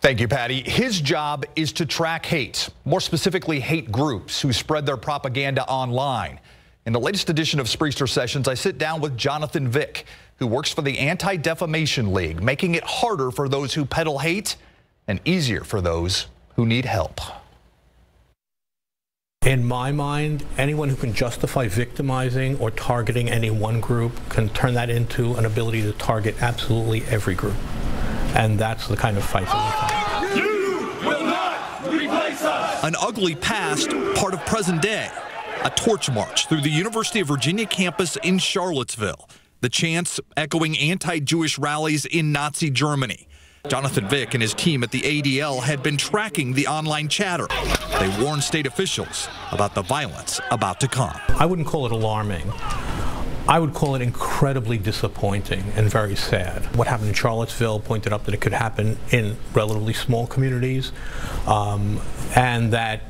Thank you, Patty. His job is to track hate, more specifically hate groups who spread their propaganda online. In the latest edition of Spriester Sessions, I sit down with Jonathan Vick, who works for the Anti-Defamation League, making it harder for those who peddle hate and easier for those who need help. In my mind, anyone who can justify victimizing or targeting any one group can turn that into an ability to target absolutely every group. And that's the kind of fight that we fight. You will not replace us! An ugly past, part of present day. A torch march through the University of Virginia campus in Charlottesville. The chants echoing anti-Jewish rallies in Nazi Germany. Jonathan Vick and his team at the ADL had been tracking the online chatter. They warned state officials about the violence about to come. I wouldn't call it alarming. I would call it incredibly disappointing and very sad. What happened in Charlottesville pointed up that it could happen in relatively small communities, and that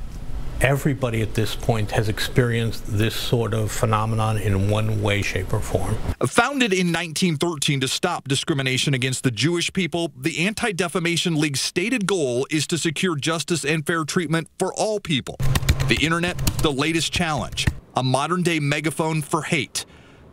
everybody at this point has experienced this sort of phenomenon in one way, shape, or form. Founded in 1913 to stop discrimination against the Jewish people, the Anti-Defamation League's stated goal is to secure justice and fair treatment for all people. The internet, the latest challenge, a modern-day megaphone for hate.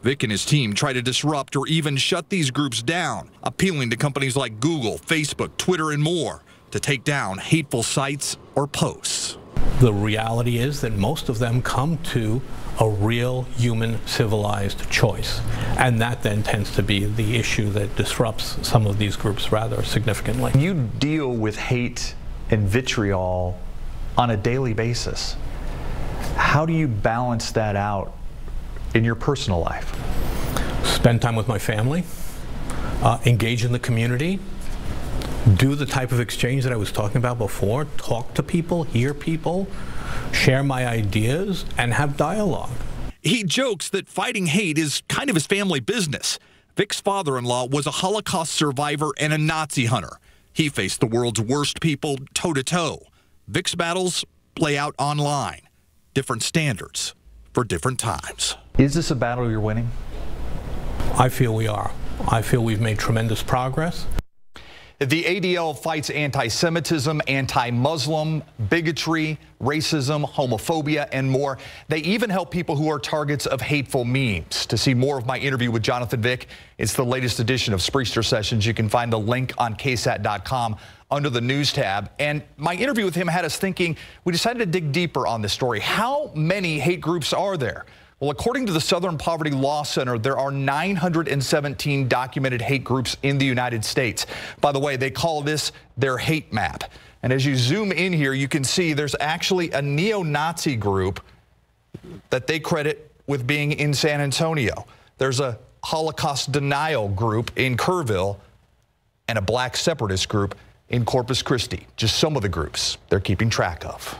Vick and his team try to disrupt or even shut these groups down, appealing to companies like Google, Facebook, Twitter, and more to take down hateful sites or posts. The reality is that most of them come to a real human civilized choice, and that then tends to be the issue that disrupts some of these groups rather significantly. You deal with hate and vitriol on a daily basis. How do you balance that out in your personal life? Spend time with my family, engage in the community, do the type of exchange that I was talking about before, talk to people, hear people, share my ideas, and have dialogue. He jokes that fighting hate is kind of his family business. Vick's father-in-law was a Holocaust survivor and a Nazi hunter. He faced the world's worst people toe-to-toe. Vick's battles play out online. Different standards for different times. Is this a battle you're winning? I feel we are. I feel we've made tremendous progress. The ADL fights anti-Semitism, anti-Muslim, bigotry, racism, homophobia, and more. They even help people who are targets of hateful memes. To see more of my interview with Jonathan Vick, it's the latest edition of Spriester Sessions. You can find the link on ksat.com under the news tab. And my interview with him had us thinking, we decided to dig deeper on this story. How many hate groups are there? Well, according to the Southern Poverty Law Center, there are 917 documented hate groups in the United States. By the way, they call this their hate map. And as you zoom in here, you can see there's actually a neo-Nazi group that they credit with being in San Antonio. There's a Holocaust denial group in Kerrville and a black separatist group in Corpus Christi. Just some of the groups they're keeping track of.